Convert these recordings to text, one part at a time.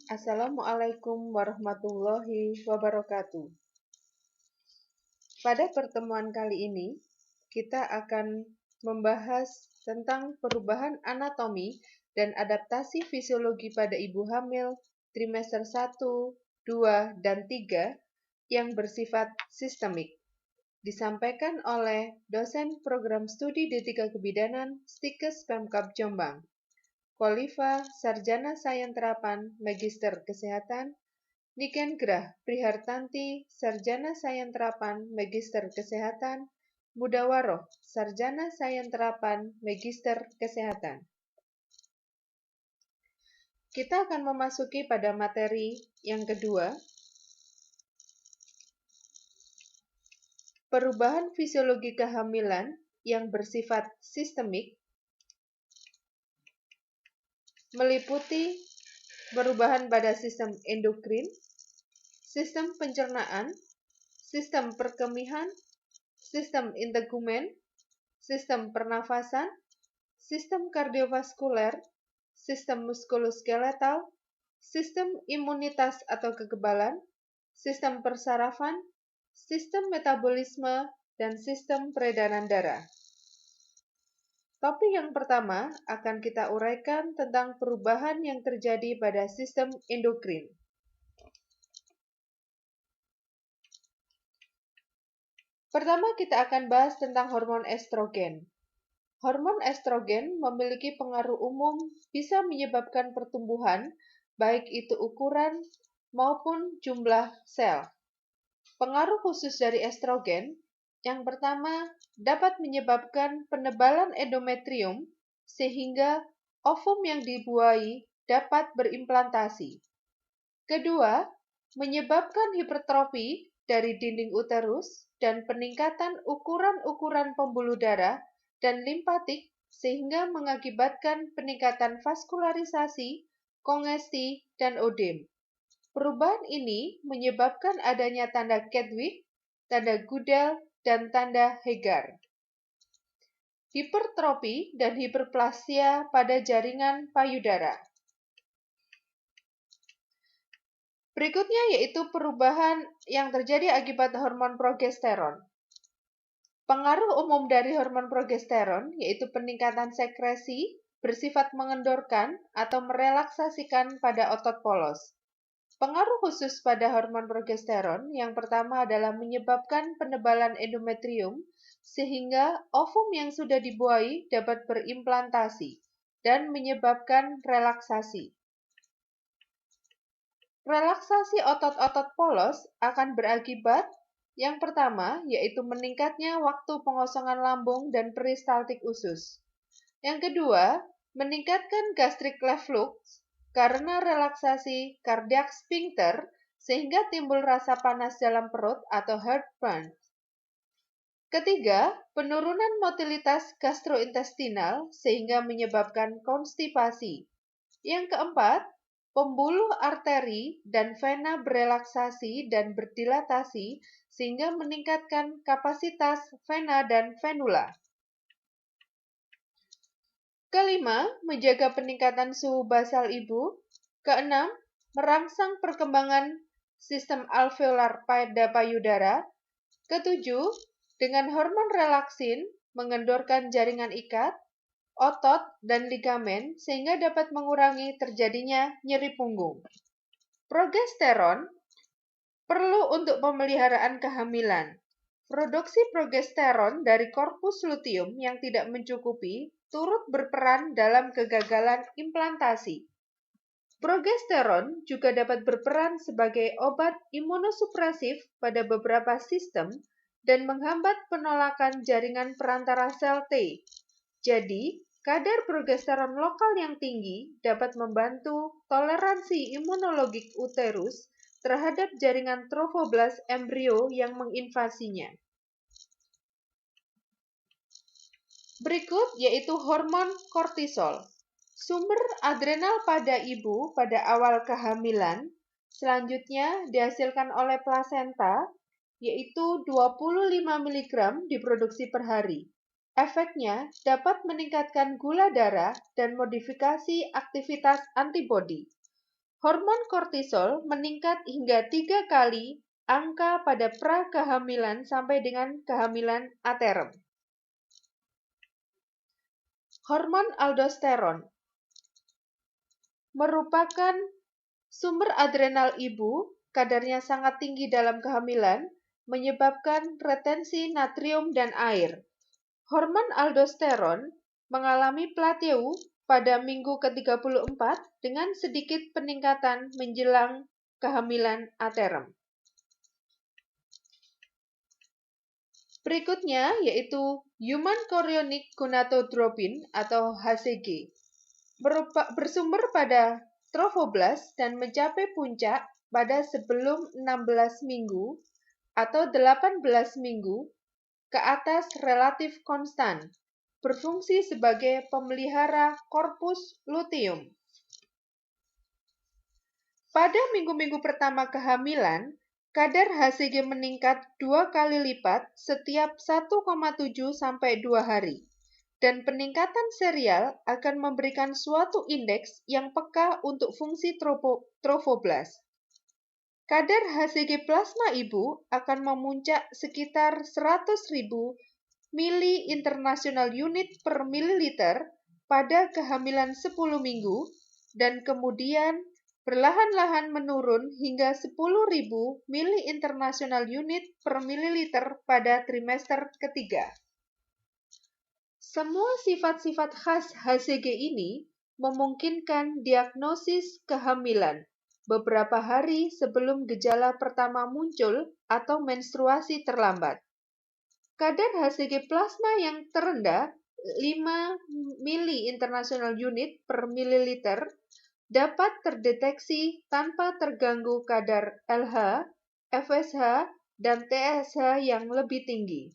Assalamualaikum warahmatullahi wabarakatuh. Pada pertemuan kali ini, kita akan membahas tentang perubahan anatomi dan adaptasi fisiologi pada ibu hamil trimester 1, 2, dan 3 yang bersifat sistemik. Disampaikan oleh dosen program studi D3 Kebidanan Stikes Pemkab Jombang. Kholifa, Sarjana Sains Terapan, Magister Kesehatan, Niken Grah Prihartanti, Sarjana Sains Terapan, Magister Kesehatan, Mudawaroh, Sarjana Sains Terapan, Magister Kesehatan. Kita akan memasuki pada materi yang kedua, perubahan fisiologi kehamilan yang bersifat sistemik, meliputi perubahan pada sistem endokrin, sistem pencernaan, sistem perkemihan, sistem integumen, sistem pernafasan, sistem kardiovaskuler, sistem muskuloskeletal, sistem imunitas atau kekebalan, sistem persarafan, sistem metabolisme, dan sistem peredaran darah. Topik yang pertama akan kita uraikan tentang perubahan yang terjadi pada sistem endokrin. Pertama, kita akan bahas tentang hormon estrogen. Hormon estrogen memiliki pengaruh umum bisa menyebabkan pertumbuhan, baik itu ukuran maupun jumlah sel. Pengaruh khusus dari estrogen, yang pertama dapat menyebabkan penebalan endometrium sehingga ovum yang dibuai dapat berimplantasi. Kedua, menyebabkan hipertrofi dari dinding uterus dan peningkatan ukuran-ukuran pembuluh darah dan limpatik sehingga mengakibatkan peningkatan vaskularisasi, kongesti, dan odem. Perubahan ini menyebabkan adanya tanda Kedwick, tanda Goodell, dan tanda Hegar. Hipertrofi dan hiperplasia pada jaringan payudara. Berikutnya yaitu perubahan yang terjadi akibat hormon progesteron. Pengaruh umum dari hormon progesteron yaitu peningkatan sekresi bersifat mengendorkan atau merelaksasikan pada otot polos. Pengaruh khusus pada hormon progesteron yang pertama adalah menyebabkan penebalan endometrium sehingga ovum yang sudah dibuai dapat berimplantasi dan menyebabkan relaksasi. Relaksasi otot-otot polos akan berakibat yang pertama yaitu meningkatnya waktu pengosongan lambung dan peristaltik usus. Yang kedua, meningkatkan gastric reflux karena relaksasi cardiac sphincter sehingga timbul rasa panas dalam perut atau heartburn. Ketiga, penurunan motilitas gastrointestinal sehingga menyebabkan konstipasi. Yang keempat, pembuluh arteri dan vena berelaksasi dan berdilatasi sehingga meningkatkan kapasitas vena dan venula. Kelima, menjaga peningkatan suhu basal ibu. Keenam, merangsang perkembangan sistem alveolar pada payudara. Ketujuh, dengan hormon relaksin mengendorkan jaringan ikat, otot, dan ligamen sehingga dapat mengurangi terjadinya nyeri punggung. Progesteron perlu untuk pemeliharaan kehamilan. Produksi progesteron dari korpus luteum yang tidak mencukupi turut berperan dalam kegagalan implantasi. Progesteron juga dapat berperan sebagai obat imunosupresif pada beberapa sistem dan menghambat penolakan jaringan perantara sel T. Jadi, kadar progesteron lokal yang tinggi dapat membantu toleransi imunologik uterus terhadap jaringan trofoblast embrio yang menginvasinya. Berikut yaitu hormon kortisol. Sumber adrenal pada ibu pada awal kehamilan, selanjutnya dihasilkan oleh plasenta, yaitu 25 mg diproduksi per hari. Efeknya dapat meningkatkan gula darah dan modifikasi aktivitas antibodi. Hormon kortisol meningkat hingga 3 kali angka pada pra-kehamilan sampai dengan kehamilan aterem. Hormon aldosteron merupakan sumber adrenal ibu, kadarnya sangat tinggi dalam kehamilan, menyebabkan retensi natrium dan air. Hormon aldosteron mengalami plateau pada minggu ke-34 dengan sedikit peningkatan menjelang kehamilan aterem. Berikutnya yaitu Human Chorionic Gonadotropin atau HCG. Bersumber pada trofoblast dan mencapai puncak pada sebelum 16 minggu atau 18 minggu ke atas relatif konstan, berfungsi sebagai pemelihara korpus luteum. Pada minggu-minggu pertama kehamilan, kadar HCG meningkat 2 kali lipat setiap 1,7 sampai 2 hari. Dan peningkatan serial akan memberikan suatu indeks yang peka untuk fungsi trofoblast. Kadar HCG plasma ibu akan memuncak sekitar 100.000 mili international unit per mililiter pada kehamilan 10 minggu dan kemudian perlahan-lahan menurun hingga 10.000 mili international unit per mililiter pada trimester ketiga. Semua sifat-sifat khas HCG ini memungkinkan diagnosis kehamilan beberapa hari sebelum gejala pertama muncul atau menstruasi terlambat. Kadar HCG plasma yang terendah 5 mili international unit per mililiter dapat terdeteksi tanpa terganggu kadar LH, FSH, dan TSH yang lebih tinggi.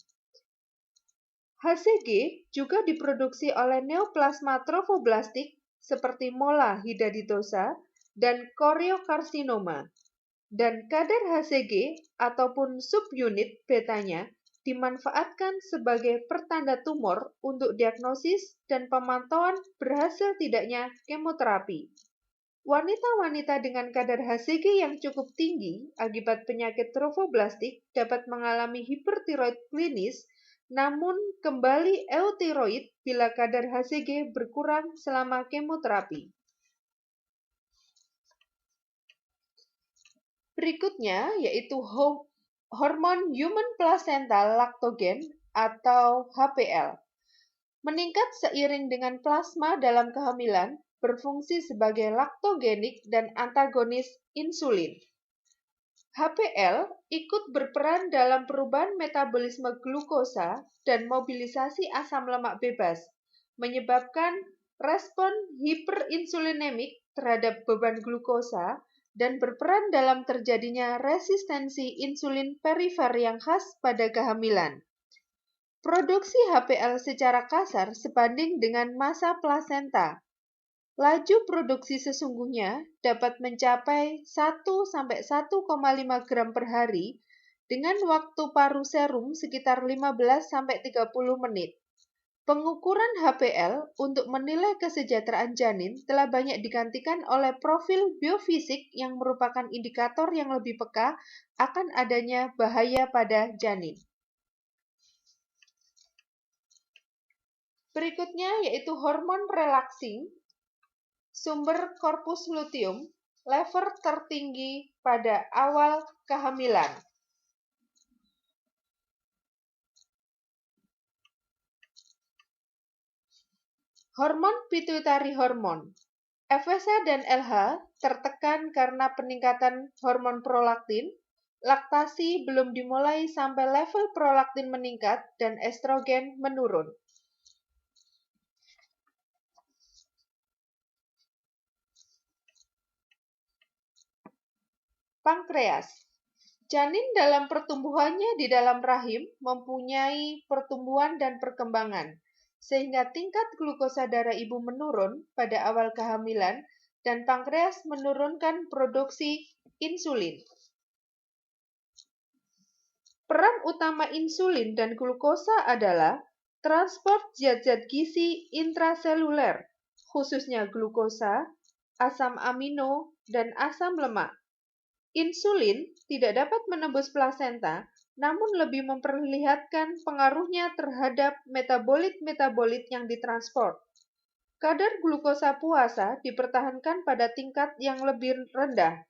HCG juga diproduksi oleh neoplasma trofoblastik seperti mola hidaditosa dan choriokarsinoma, dan kadar HCG ataupun subunit betanya dimanfaatkan sebagai pertanda tumor untuk diagnosis dan pemantauan berhasil tidaknya kemoterapi. Wanita-wanita dengan kadar HCG yang cukup tinggi akibat penyakit trofoblastik dapat mengalami hipertiroid klinis, namun kembali eutiroid bila kadar HCG berkurang selama kemoterapi. Berikutnya yaitu hormon human placental lactogen atau HPL. Meningkat seiring dengan plasma dalam kehamilan, berfungsi sebagai laktogenik dan antagonis insulin. HPL ikut berperan dalam perubahan metabolisme glukosa dan mobilisasi asam lemak bebas, menyebabkan respon hiperinsulinemik terhadap beban glukosa dan berperan dalam terjadinya resistensi insulin perifer yang khas pada kehamilan. Produksi HPL secara kasar sebanding dengan massa plasenta. Laju produksi sesungguhnya dapat mencapai 1-1,5 gram per hari dengan waktu paru serum sekitar 15-30 menit. Pengukuran HPL untuk menilai kesejahteraan janin telah banyak digantikan oleh profil biofisik yang merupakan indikator yang lebih peka akan adanya bahaya pada janin. Berikutnya yaitu hormon relaxing, sumber korpus luteum, level tertinggi pada awal kehamilan. Hormon pituitary hormon, FSH dan LH tertekan karena peningkatan hormon prolaktin, laktasi belum dimulai sampai level prolaktin meningkat dan estrogen menurun. Pankreas. Janin dalam pertumbuhannya di dalam rahim mempunyai pertumbuhan dan perkembangan, sehingga tingkat glukosa darah ibu menurun pada awal kehamilan dan pankreas menurunkan produksi insulin. Peran utama insulin dan glukosa adalah transport zat-zat gizi intraseluler, khususnya glukosa, asam amino, dan asam lemak. Insulin tidak dapat menembus plasenta, namun lebih memperlihatkan pengaruhnya terhadap metabolit-metabolit yang ditransport. Kadar glukosa puasa dipertahankan pada tingkat yang lebih rendah.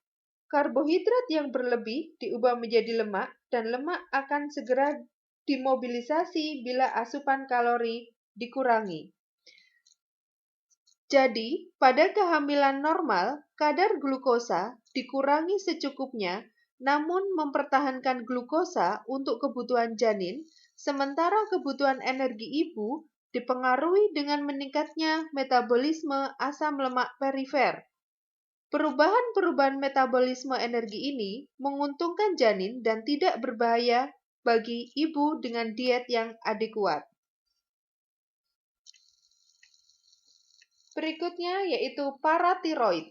Karbohidrat yang berlebih diubah menjadi lemak, dan lemak akan segera dimobilisasi bila asupan kalori dikurangi. Jadi, pada kehamilan normal, kadar glukosa dikurangi secukupnya, namun mempertahankan glukosa untuk kebutuhan janin, sementara kebutuhan energi ibu dipengaruhi dengan meningkatnya metabolisme asam lemak perifer. Perubahan-perubahan metabolisme energi ini menguntungkan janin dan tidak berbahaya bagi ibu dengan diet yang adekuat. Berikutnya yaitu paratiroid.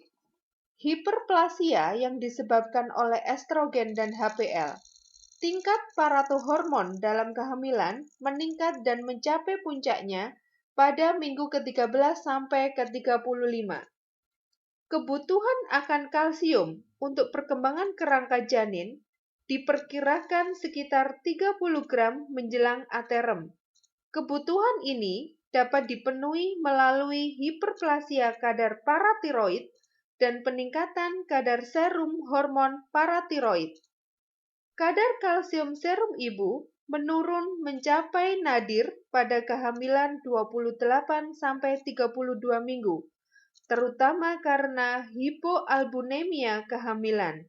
Hiperplasia yang disebabkan oleh estrogen dan HPL. Tingkat paratohormon dalam kehamilan meningkat dan mencapai puncaknya pada minggu ke-13 sampai ke-35. Kebutuhan akan kalsium untuk perkembangan kerangka janin diperkirakan sekitar 30 gram menjelang aterem. Kebutuhan ini dapat dipenuhi melalui hiperplasia kadar paratiroid dan peningkatan kadar serum hormon paratiroid. Kadar kalsium serum ibu menurun mencapai nadir pada kehamilan 28 sampai 32 minggu, terutama karena hipoalbuminemia kehamilan.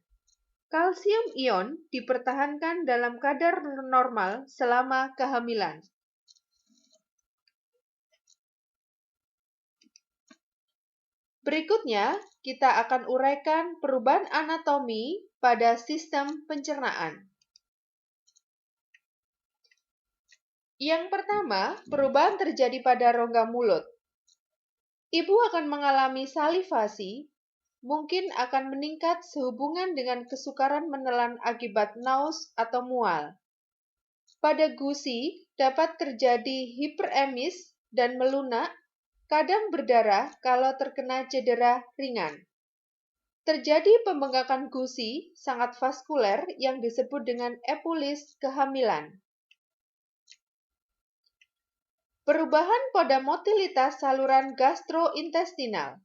Kalsium ion dipertahankan dalam kadar normal selama kehamilan. Berikutnya, kita akan uraikan perubahan anatomi pada sistem pencernaan. Yang pertama, perubahan terjadi pada rongga mulut. Ibu akan mengalami salivasi, mungkin akan meningkat sehubungan dengan kesukaran menelan akibat naus atau mual. Pada gusi, dapat terjadi hiperemis dan melunak, kadang berdarah kalau terkena cedera ringan. Terjadi pembengkakan gusi sangat vaskuler yang disebut dengan epulis kehamilan. Perubahan pada motilitas saluran gastrointestinal.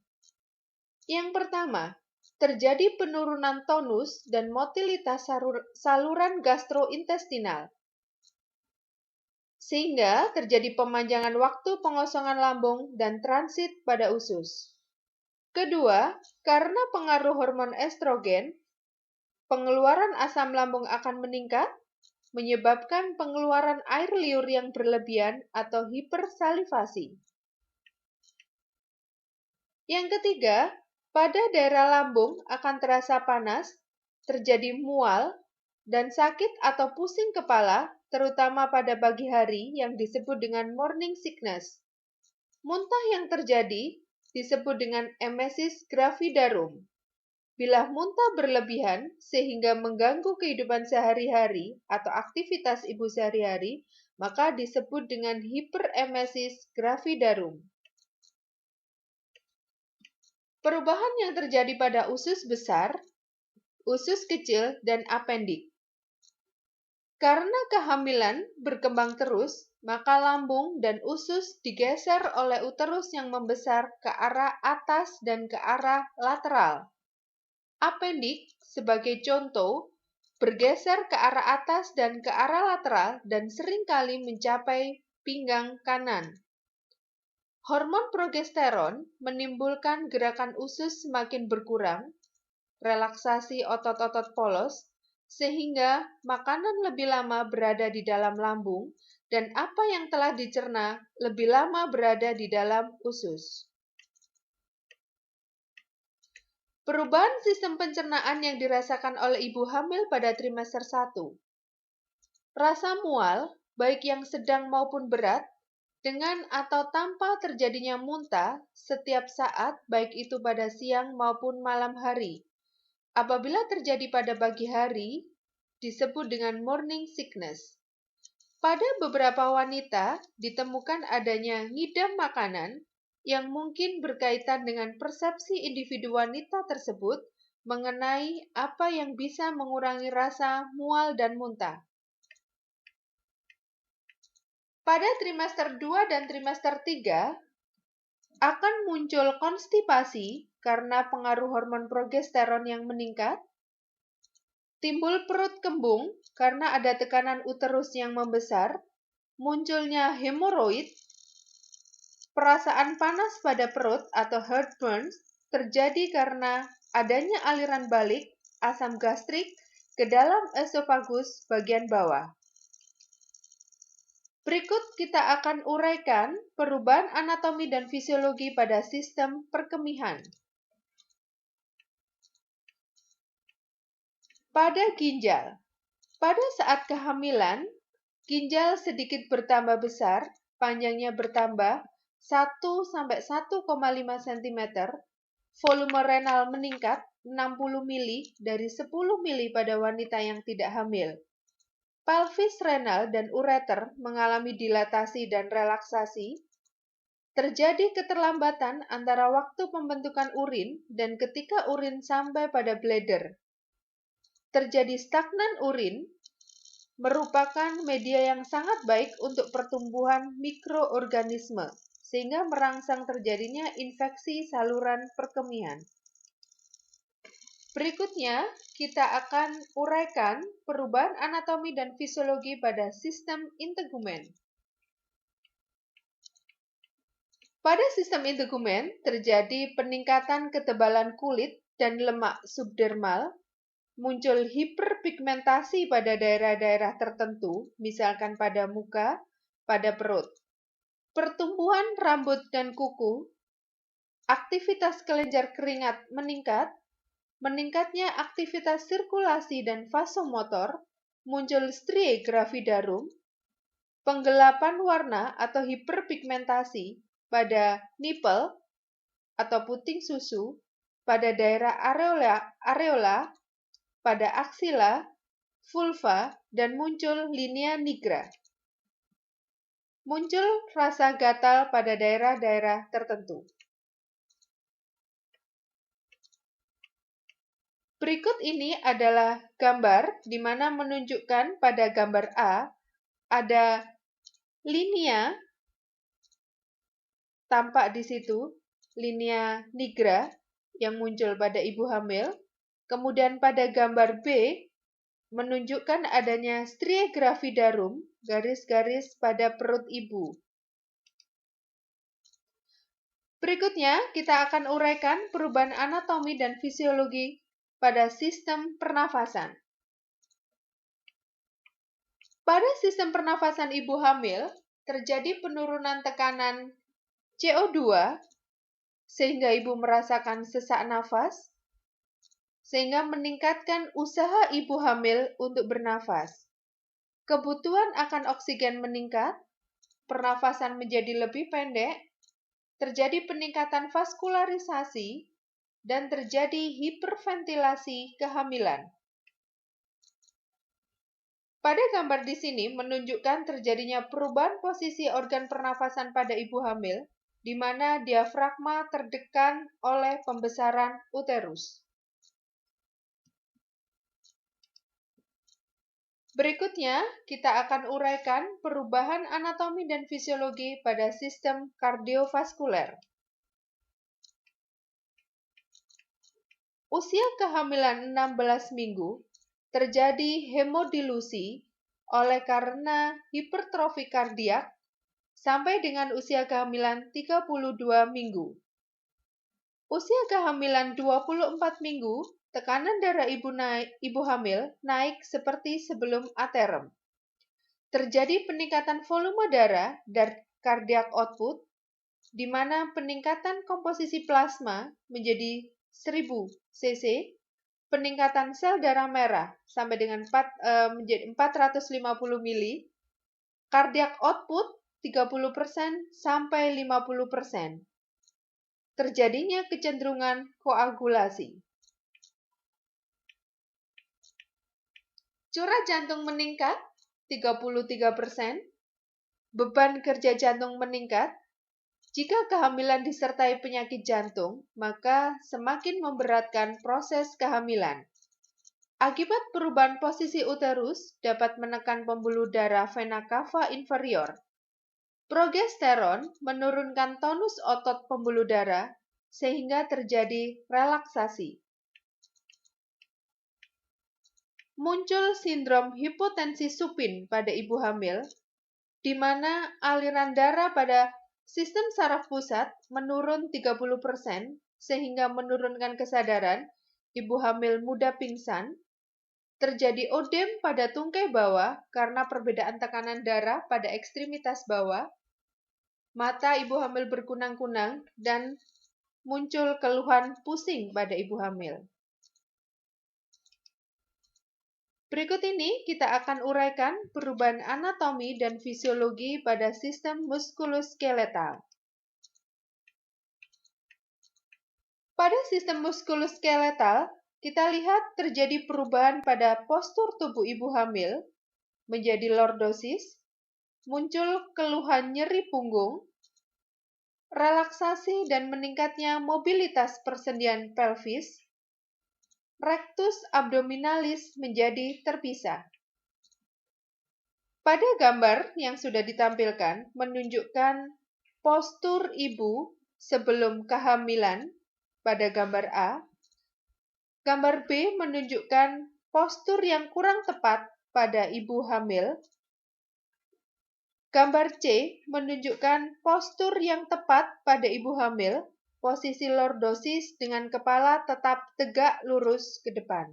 Yang pertama, terjadi penurunan tonus dan motilitas saluran gastrointestinal, sehingga terjadi pemanjangan waktu pengosongan lambung dan transit pada usus. Kedua, karena pengaruh hormon estrogen, pengeluaran asam lambung akan meningkat, menyebabkan pengeluaran air liur yang berlebihan atau hipersalivasi. Yang ketiga, pada daerah lambung akan terasa panas, terjadi mual, dan sakit atau pusing kepala, terutama pada pagi hari yang disebut dengan morning sickness. Muntah yang terjadi disebut dengan emesis gravidarum. Bila muntah berlebihan sehingga mengganggu kehidupan sehari-hari atau aktivitas ibu sehari-hari, maka disebut dengan hiperemesis gravidarum. Perubahan yang terjadi pada usus besar, usus kecil, dan apendik. Karena kehamilan berkembang terus, maka lambung dan usus digeser oleh uterus yang membesar ke arah atas dan ke arah lateral. Apendik, sebagai contoh, bergeser ke arah atas dan ke arah lateral dan seringkali mencapai pinggang kanan. Hormon progesteron menimbulkan gerakan usus semakin berkurang, relaksasi otot-otot polos, sehingga makanan lebih lama berada di dalam lambung dan apa yang telah dicerna lebih lama berada di dalam usus. Perubahan sistem pencernaan yang dirasakan oleh ibu hamil pada trimester 1. Rasa mual, baik yang sedang maupun berat, dengan atau tanpa terjadinya muntah setiap saat, baik itu pada siang maupun malam hari. Apabila terjadi pada pagi hari, disebut dengan morning sickness. Pada beberapa wanita ditemukan adanya ngidam makanan, yang mungkin berkaitan dengan persepsi individu wanita tersebut mengenai apa yang bisa mengurangi rasa mual dan muntah. Pada trimester 2 dan trimester 3 akan muncul konstipasi karena pengaruh hormon progesteron yang meningkat, timbul perut kembung karena ada tekanan uterus yang membesar, munculnya hemoroid, perasaan panas pada perut atau heartburn terjadi karena adanya aliran balik asam gastrik ke dalam esofagus bagian bawah. Berikut kita akan uraikan perubahan anatomi dan fisiologi pada sistem perkemihan. Pada ginjal. Pada saat kehamilan, ginjal sedikit bertambah besar, panjangnya bertambah 1–1,5 cm, volume renal meningkat 60 mili dari 10 mili pada wanita yang tidak hamil. Pelvis renal dan ureter mengalami dilatasi dan relaksasi. Terjadi keterlambatan antara waktu pembentukan urin dan ketika urin sampai pada bladder. Terjadi stagnan urin, merupakan media yang sangat baik untuk pertumbuhan mikroorganisme, sehingga merangsang terjadinya infeksi saluran perkemihan. Berikutnya, kita akan uraikan perubahan anatomi dan fisiologi pada sistem integumen. Pada sistem integumen, terjadi peningkatan ketebalan kulit dan lemak subdermal, muncul hiperpigmentasi pada daerah-daerah tertentu, misalkan pada muka, pada perut. Pertumbuhan rambut dan kuku, aktivitas kelenjar keringat meningkat, meningkatnya aktivitas sirkulasi dan vasomotor, muncul striae gravidarum, penggelapan warna atau hiperpigmentasi pada nipple atau puting susu, pada daerah areola, pada aksila, vulva, dan muncul linea nigra. Muncul rasa gatal pada daerah-daerah tertentu. Berikut ini adalah gambar di mana menunjukkan pada gambar A ada linea tampak di situ, linea nigra yang muncul pada ibu hamil. Kemudian pada gambar B menunjukkan adanya striae gravidarum, garis-garis pada perut ibu. Berikutnya, kita akan uraikan perubahan anatomi dan fisiologi pada sistem pernafasan. Pada sistem pernafasan ibu hamil, terjadi penurunan tekanan CO2, sehingga ibu merasakan sesak nafas, sehingga meningkatkan usaha ibu hamil untuk bernafas. Kebutuhan akan oksigen meningkat, pernafasan menjadi lebih pendek, terjadi peningkatan vaskularisasi, dan terjadi hiperventilasi kehamilan. Pada gambar di sini menunjukkan terjadinya perubahan posisi organ pernafasan pada ibu hamil, di mana diafragma tertekan oleh pembesaran uterus. Berikutnya, kita akan uraikan perubahan anatomi dan fisiologi pada sistem kardiovaskuler. Usia kehamilan 16 minggu terjadi hemodilusi oleh karena hipertrofi kardiak sampai dengan usia kehamilan 32 minggu. Usia kehamilan 24 minggu, tekanan darah ibu hamil naik seperti sebelum aterem. Terjadi peningkatan volume darah dan cardiac output, di mana peningkatan komposisi plasma menjadi 1000 cc, peningkatan sel darah merah sampai dengan menjadi 450 mili, cardiac output 30% sampai 50%. Terjadinya kecenderungan koagulasi. Curah jantung meningkat 33%, beban kerja jantung meningkat, Jika kehamilan disertai penyakit jantung, maka semakin memberatkan proses kehamilan. Akibat perubahan posisi uterus dapat menekan pembuluh darah vena cava inferior. Progesteron menurunkan tonus otot pembuluh darah sehingga terjadi relaksasi. Muncul sindrom hipotensi supin pada ibu hamil, di mana aliran darah pada sistem saraf pusat menurun 30% sehingga menurunkan kesadaran, ibu hamil mudah pingsan, terjadi odem pada tungkai bawah karena perbedaan tekanan darah pada ekstremitas bawah, mata ibu hamil berkunang-kunang, dan muncul keluhan pusing pada ibu hamil. Berikut ini kita akan uraikan perubahan anatomi dan fisiologi pada sistem muskuloskeletal. Pada sistem muskuloskeletal, kita lihat terjadi perubahan pada postur tubuh ibu hamil menjadi lordosis, muncul keluhan nyeri punggung, relaksasi dan meningkatnya mobilitas persendian pelvis, rectus abdominalis menjadi terpisah. Pada gambar yang sudah ditampilkan menunjukkan postur ibu sebelum kehamilan pada gambar A. Gambar B menunjukkan postur yang kurang tepat pada ibu hamil. Gambar C menunjukkan postur yang tepat pada ibu hamil, posisi lordosis dengan kepala tetap tegak lurus ke depan.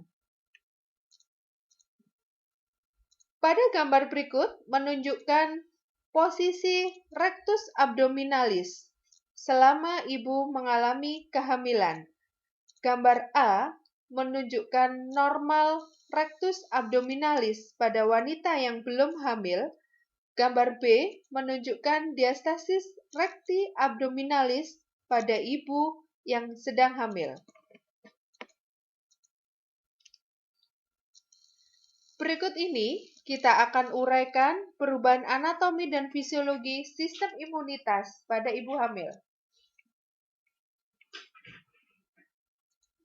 Pada gambar berikut menunjukkan posisi rectus abdominalis selama ibu mengalami kehamilan. Gambar A menunjukkan normal rectus abdominalis pada wanita yang belum hamil. Gambar B menunjukkan diastasis recti abdominalis pada ibu yang sedang hamil. Berikut ini kita akan uraikan perubahan anatomi dan fisiologi sistem imunitas pada ibu hamil.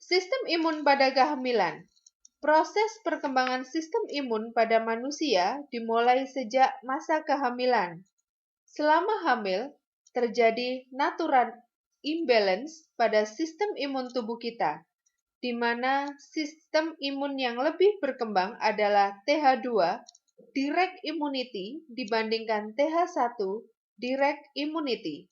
Sistem imun pada kehamilan. Proses perkembangan sistem imun pada manusia dimulai sejak masa kehamilan. Selama hamil, terjadi natural imbalance pada sistem imun tubuh kita, di mana sistem imun yang lebih berkembang adalah TH2, direct immunity, dibandingkan TH1, direct immunity.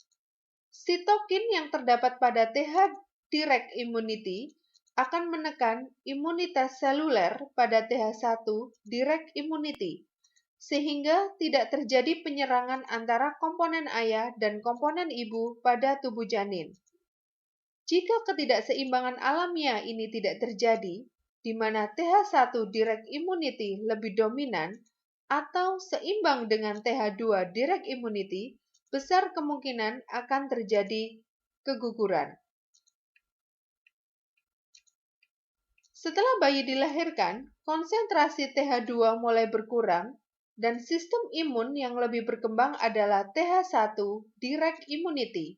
Sitokin yang terdapat pada TH direct immunity akan menekan imunitas seluler pada TH1 direct immunity, sehingga tidak terjadi penyerangan antara komponen ayah dan komponen ibu pada tubuh janin. Jika ketidakseimbangan alamiah ini tidak terjadi, di mana TH1 direct immunity lebih dominan atau seimbang dengan TH2 direct immunity, besar kemungkinan akan terjadi keguguran. Setelah bayi dilahirkan, konsentrasi TH2 mulai berkurang dan sistem imun yang lebih berkembang adalah TH1 direct immunity.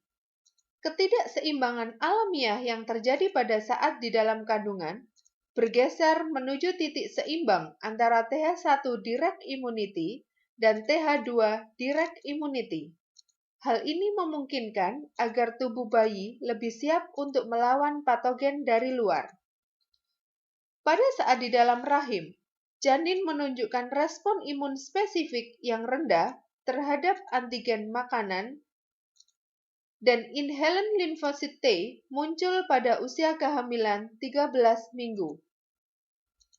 Ketidakseimbangan alamiah yang terjadi pada saat di dalam kandungan bergeser menuju titik seimbang antara TH1 direct immunity dan TH2 direct immunity. Hal ini memungkinkan agar tubuh bayi lebih siap untuk melawan patogen dari luar. Pada saat di dalam rahim, janin menunjukkan respon imun spesifik yang rendah terhadap antigen makanan, dan inhalen limfosit T muncul pada usia kehamilan 13 minggu.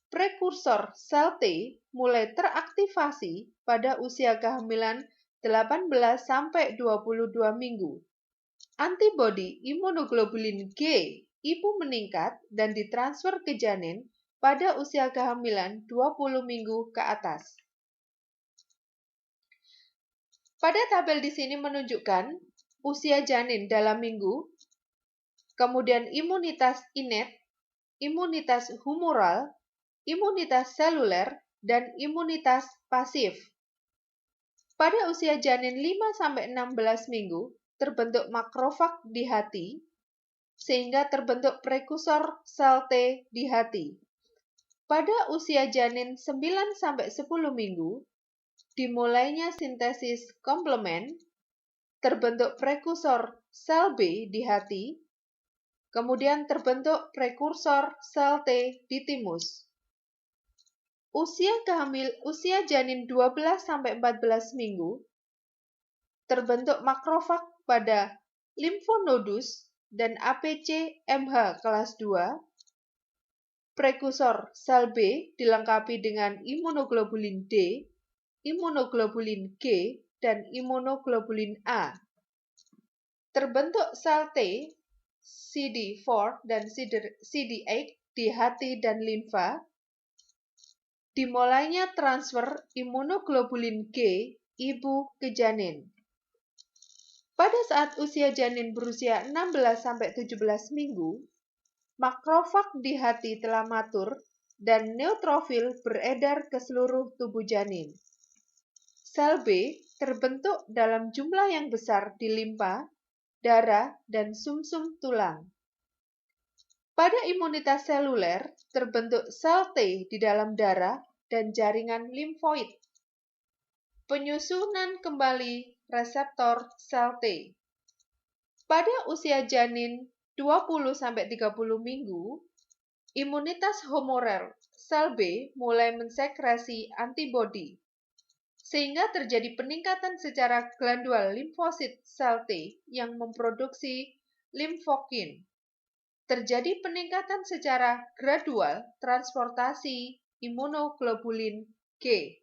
Prekursor sel T mulai teraktivasi pada usia kehamilan 18-22 minggu. Antibodi imunoglobulin G ibu meningkat dan ditransfer ke janin pada usia kehamilan 20 minggu ke atas. Pada tabel di sini menunjukkan usia janin dalam minggu, kemudian imunitas innate, imunitas humoral, imunitas seluler, dan imunitas pasif. Pada usia janin 5-16 minggu, terbentuk makrofag di hati, sehingga terbentuk prekursor sel T di hati. Pada usia janin 9-10 minggu, dimulainya sintesis komplement, terbentuk prekursor sel B di hati, kemudian terbentuk prekursor sel T di timus. Usia janin 12-14 minggu, terbentuk makrofag pada limfonodus dan APC MH kelas 2, prekursor sel B dilengkapi dengan imunoglobulin D, imunoglobulin G, dan imunoglobulin A. Terbentuk sel T, CD4 dan CD8 di hati dan limfa. Dimulainya transfer imunoglobulin G ibu ke janin. Pada saat usia janin berusia 16-17 minggu, makrofag di hati telah matur dan neutrofil beredar ke seluruh tubuh janin. Sel B terbentuk dalam jumlah yang besar di limfa, darah, dan sumsum tulang. Pada imunitas seluler, terbentuk sel T di dalam darah dan jaringan limfoid. Penyusunan kembali reseptor sel T. Pada usia janin 20-30 minggu, imunitas humoral sel B mulai mensekresi antibodi, sehingga terjadi peningkatan secara glandual limfosit sel T yang memproduksi limfokin. Terjadi peningkatan secara gradual transportasi imunoglobulin G.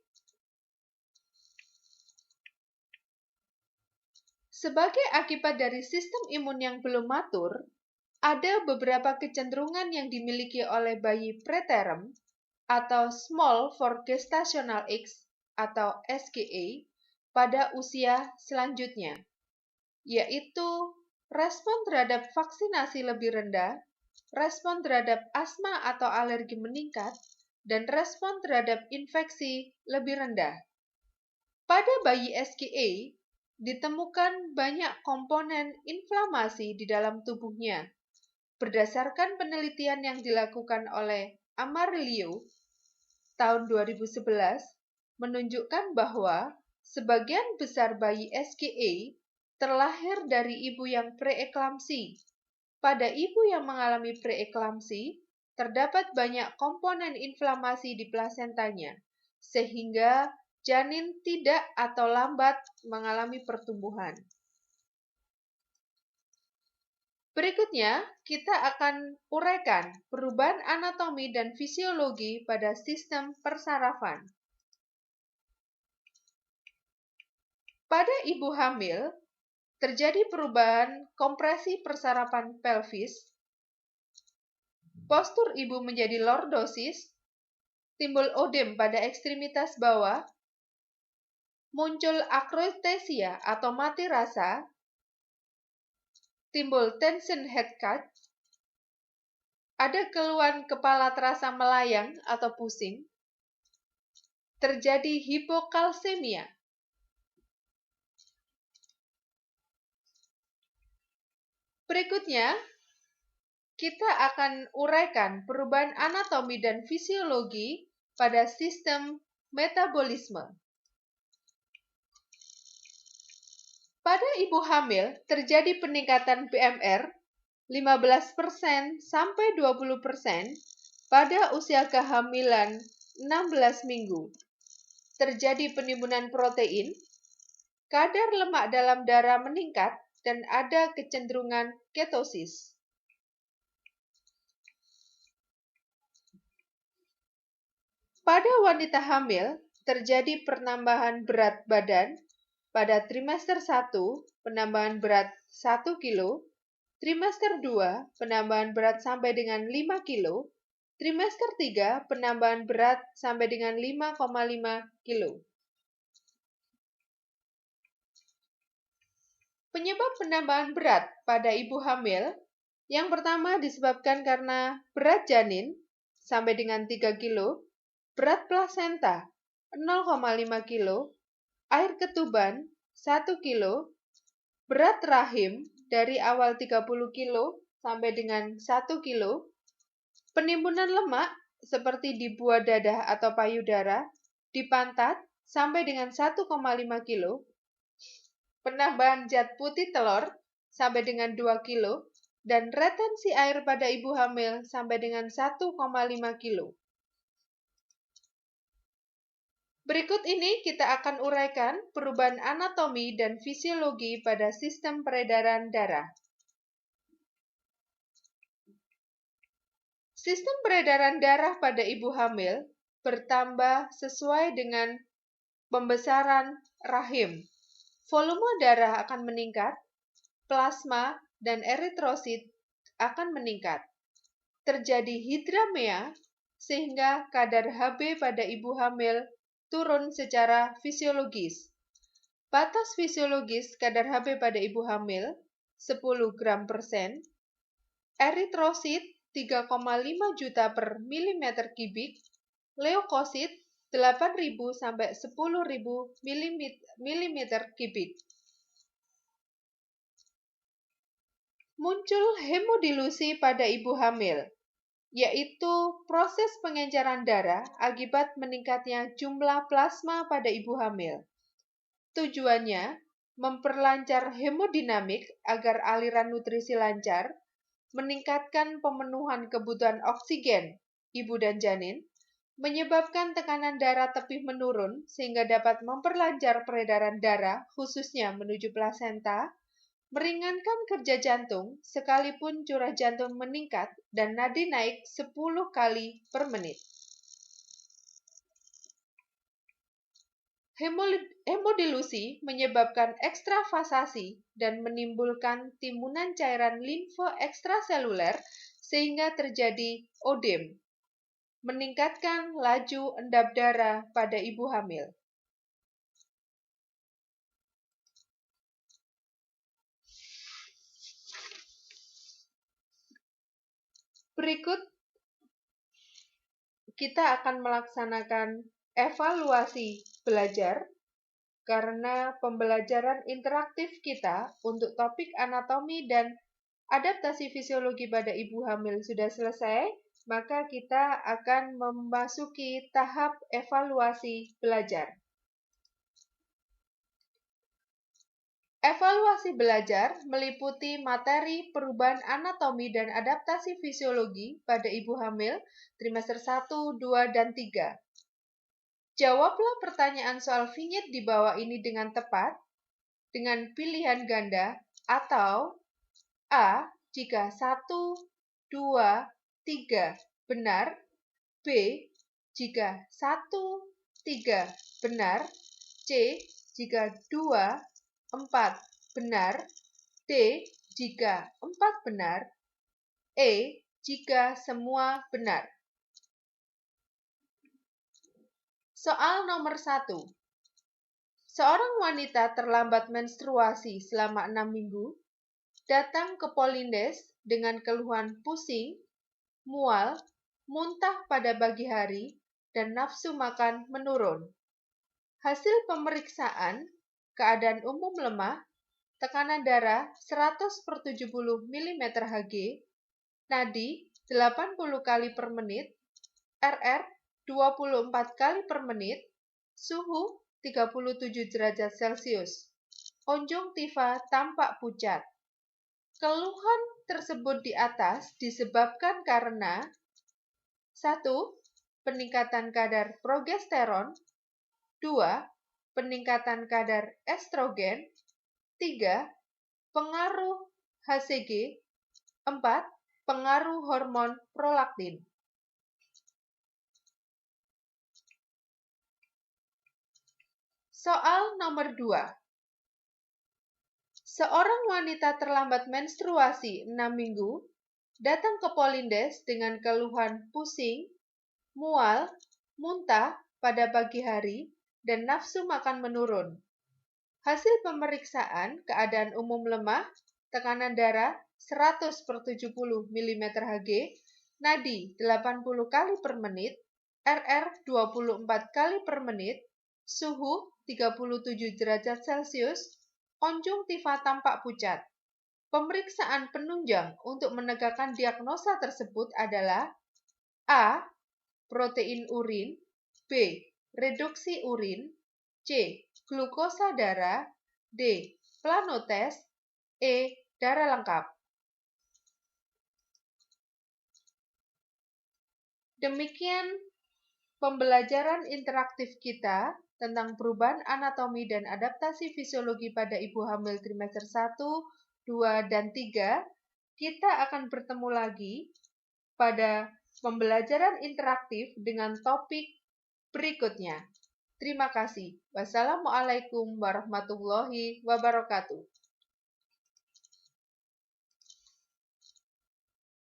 Sebagai akibat dari sistem imun yang belum matur, ada beberapa kecenderungan yang dimiliki oleh bayi preterm atau small for gestational age atau SGA pada usia selanjutnya, yaitu respon terhadap vaksinasi lebih rendah, respon terhadap asma atau alergi meningkat, dan respon terhadap infeksi lebih rendah. Pada bayi SGA, ditemukan banyak komponen inflamasi di dalam tubuhnya. Berdasarkan penelitian yang dilakukan oleh Amarillo tahun 2011, menunjukkan bahwa sebagian besar bayi SGA terlahir dari ibu yang preeklamsi. Pada ibu yang mengalami preeklamsi, terdapat banyak komponen inflamasi di plasentanya, sehingga janin tidak atau lambat mengalami pertumbuhan. Berikutnya, kita akan uraikan perubahan anatomi dan fisiologi pada sistem persarafan. Pada ibu hamil, terjadi perubahan kompresi persarafan pelvis, postur ibu menjadi lordosis, timbul odem pada ekstremitas bawah, muncul akrotesia atau mati rasa, timbul tension head cut, ada keluhan kepala terasa melayang atau pusing, terjadi hipokalsemia. Berikutnya, kita akan uraikan perubahan anatomi dan fisiologi pada sistem metabolisme. Pada ibu hamil, terjadi peningkatan BMR 15% sampai 20% pada usia kehamilan 16 minggu. Terjadi penimbunan protein, kadar lemak dalam darah meningkat, dan ada kecenderungan ketosis. Pada wanita hamil, terjadi penambahan berat badan. Pada trimester 1, penambahan berat 1 kilo, trimester 2, penambahan berat sampai dengan 5 kilo, trimester 3, penambahan berat sampai dengan 5,5 kilo. Penyebab penambahan berat pada ibu hamil, yang pertama disebabkan karena berat janin sampai dengan 3 kilo, berat plasenta 0,5 kilo, air ketuban 1 kilo, Berat rahim dari awal 30 kilo sampai dengan 1 kilo. Penimbunan lemak seperti di buah dadah atau payudara, di pantat sampai dengan 1,5 kilo. Penambahan zat putih telur sampai dengan 2 kilo. Dan retensi air pada ibu hamil sampai dengan 1,5 kilo. Berikut ini kita akan uraikan perubahan anatomi dan fisiologi pada sistem peredaran darah. Sistem peredaran darah pada ibu hamil bertambah sesuai dengan pembesaran rahim. Volume darah akan meningkat, plasma dan eritrosit akan meningkat. Terjadi hidramea sehingga kadar Hb pada ibu hamil turun secara fisiologis. Batas fisiologis kadar Hb pada ibu hamil 10 gram per sen, eritrosit 3,5 juta per milimeter kubik, leukosit 8.000 sampai 10.000 milimeter kubik. Muncul hemodilusi pada ibu hamil, yaitu proses pengenceran darah akibat meningkatnya jumlah plasma pada ibu hamil. Tujuannya memperlancar hemodinamik agar aliran nutrisi lancar, meningkatkan pemenuhan kebutuhan oksigen ibu dan janin, menyebabkan tekanan darah tepih menurun sehingga dapat memperlancar peredaran darah khususnya menuju plasenta, meringankan kerja jantung sekalipun curah jantung meningkat dan nadi naik 10 kali per menit. Hemodilusi menyebabkan ekstravasasi dan menimbulkan timbunan cairan limfe ekstraseluler sehingga terjadi odem, meningkatkan laju endap darah pada ibu hamil. Berikut kita akan melaksanakan evaluasi belajar karena pembelajaran interaktif kita untuk topik anatomi dan adaptasi fisiologi pada ibu hamil sudah selesai, maka kita akan memasuki tahap evaluasi belajar. Evaluasi belajar meliputi materi perubahan anatomi dan adaptasi fisiologi pada ibu hamil trimester 1, 2, dan 3. Jawablah pertanyaan soal vignette di bawah ini dengan tepat, dengan pilihan ganda atau A. Jika 1, 2, 3 benar, B. Jika 1, 3 benar, C. Jika 2, 4 benar, D. Jika 4 benar, E. Jika semua benar. Soal nomor 1. Seorang wanita terlambat menstruasi selama 6 minggu, datang ke Polindes dengan keluhan pusing, mual, muntah pada pagi hari, dan nafsu makan menurun. Hasil pemeriksaan, keadaan umum lemah, tekanan darah 100/70 mm Hg, nadi 80 kali per menit, RR 24 kali per menit, suhu 37 derajat Celcius. Konjungtiva tampak pucat. Keluhan tersebut di atas disebabkan karena 1. Peningkatan kadar progesteron, 2. Peningkatan kadar estrogen, 3. Pengaruh HCG, 4. Pengaruh hormon prolaktin. Soal nomor 2. Seorang wanita terlambat menstruasi 6 minggu, datang ke Polindes dengan keluhan pusing, mual, muntah pada pagi hari, dan nafsu makan menurun. Hasil pemeriksaan keadaan umum lemah, tekanan darah 100/70 mm Hg, nadi 80 kali per menit, RR 24 kali per menit, suhu 37 derajat Celcius, konjungtiva tampak pucat. Pemeriksaan penunjang untuk menegakkan diagnosa tersebut adalah A. Protein urin, B. Reduksi urin, C. Glukosa darah, D. Planotes, E. Darah lengkap. Demikian pembelajaran interaktif kita tentang perubahan anatomi dan adaptasi fisiologi pada ibu hamil trimester 1, 2, dan 3. Kita akan bertemu lagi pada pembelajaran interaktif dengan topik berikutnya. Terima kasih. Wassalamualaikum warahmatullahi wabarakatuh.